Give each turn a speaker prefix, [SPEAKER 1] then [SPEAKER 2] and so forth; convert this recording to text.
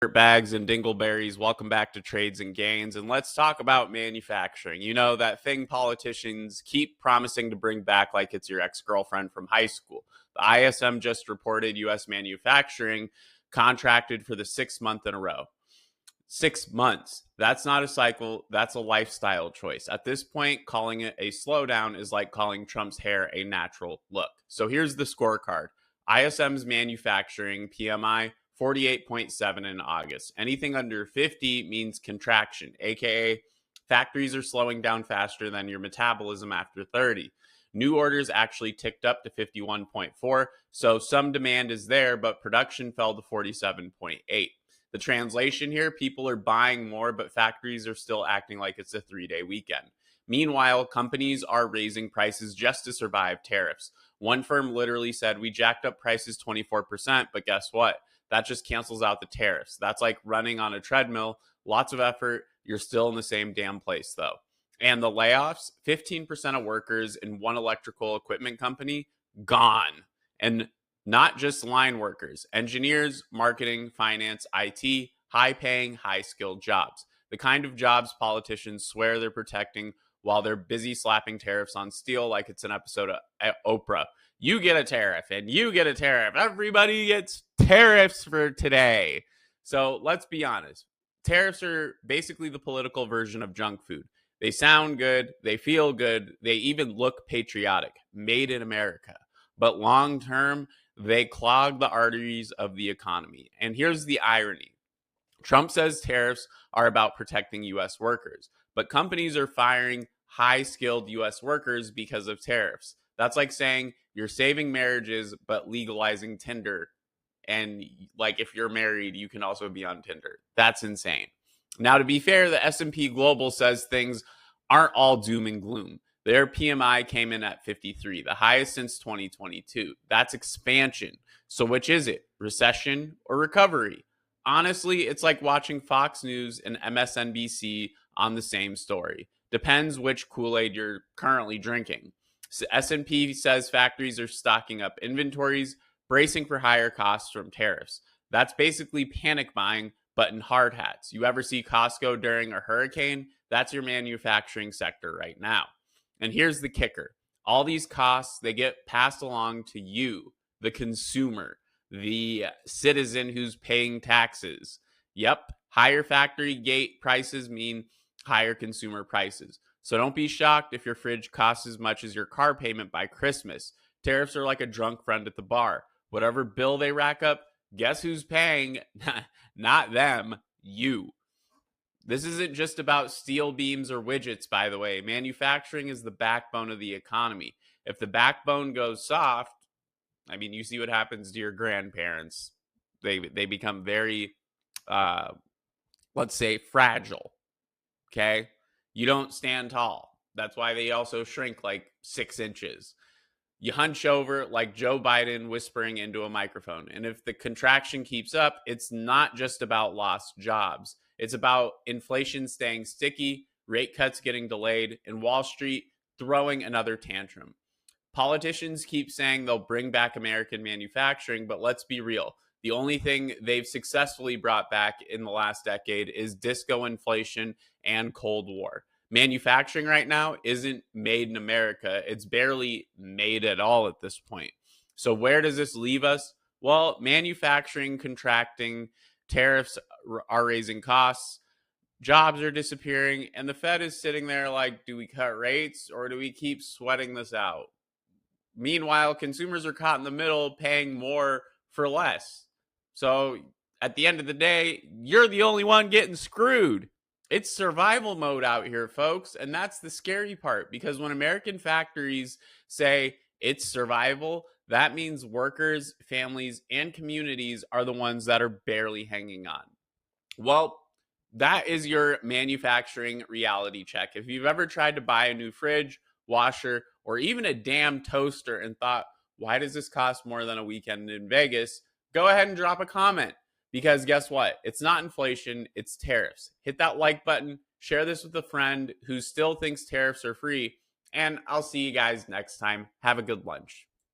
[SPEAKER 1] Bags and dingleberries, welcome back to Trades and Gains, and let's talk about manufacturing. You know, that thing politicians keep promising to bring back like it's your ex-girlfriend from high school. The ISM just reported U.S. manufacturing contracted for the 6th month in a row. 6 months. That's not a cycle. That's a lifestyle choice. At this point, calling it a slowdown is like calling Trump's hair a natural look. So here's the scorecard. ISM's manufacturing PMI 48.7 in August. Anything under 50 means contraction, aka factories are slowing down faster than your metabolism after 30. New orders actually ticked up to 51.4, so some demand is there, but production fell to 47.8. The translation here, people are buying more, but factories are still acting like it's a 3-day weekend. Meanwhile, companies are raising prices just to survive tariffs. One firm literally said, we jacked up prices 24%, but guess what? That just cancels out the tariffs. That's like running on a treadmill. Lots of effort. You're still in the same damn place, though. And the layoffs, 15% of workers in one electrical equipment company, gone. And not just line workers, engineers, marketing, finance, IT, high-paying, high-skilled jobs. The kind of jobs politicians swear they're protecting while they're busy slapping tariffs on steel like it's an episode of Oprah. You get a tariff and you get a tariff. Everybody gets tariffs for today. So let's be honest. Tariffs are basically the political version of junk food. They sound good. They feel good. They even look patriotic. Made in America. But long term, they clog the arteries of the economy. And here's the irony. Trump says tariffs are about protecting U.S. workers, but companies are firing high-skilled U.S. workers because of tariffs. That's like saying you're saving marriages, but legalizing Tinder. And like if you're married, you can also be on Tinder. That's insane. Now, to be fair, the S&P Global says things aren't all doom and gloom. Their PMI came in at 53, the highest since 2022. That's expansion. So which is it? Recession or recovery? Honestly, it's like watching Fox News and MSNBC on the same story. Depends which Kool-Aid you're currently drinking. So S&P says factories are stocking up inventories, bracing for higher costs from tariffs. That's basically panic buying, but in hard hats. You ever see Costco during a hurricane? That's your manufacturing sector right now. And here's the kicker. All these costs, they get passed along to you, the consumer, the citizen who's paying taxes. Yep, higher factory gate prices mean higher consumer prices. So don't be shocked if your fridge costs as much as your car payment by Christmas. Tariffs are like a drunk friend at the bar. Whatever bill they rack up, guess who's paying? Not them, you. This isn't just about steel beams or widgets, by the way. Manufacturing is the backbone of the economy. If the backbone goes soft, I mean, you see what happens to your grandparents. They become very, let's say, fragile. Okay? You don't stand tall. That's why they also shrink like 6 inches. You hunch over like Joe Biden whispering into a microphone. And if the contraction keeps up, it's not just about lost jobs. It's about inflation staying sticky, rate cuts getting delayed, and Wall Street throwing another tantrum. Politicians keep saying they'll bring back American manufacturing, but let's be real. The only thing they've successfully brought back in the last decade is disco inflation and Cold War. Manufacturing right now isn't made in America. It's barely made at all at this point. So where does this leave us? Well, manufacturing contracting, tariffs are raising costs, jobs are disappearing, and the Fed is sitting there like, do we cut rates or do we keep sweating this out? Meanwhile, consumers are caught in the middle paying more for less. So at the end of the day, you're the only one getting screwed. It's survival mode out here, folks. And that's the scary part, because when American factories say it's survival, that means workers, families, and communities are the ones that are barely hanging on. Well, that is your manufacturing reality check. If you've ever tried to buy a new fridge, washer, or even a damn toaster and thought, why does this cost more than a weekend in Vegas? Go ahead and drop a comment. Because guess what? It's not inflation, it's tariffs. Hit that like button, share this with a friend who still thinks tariffs are free, and I'll see you guys next time. Have a good lunch.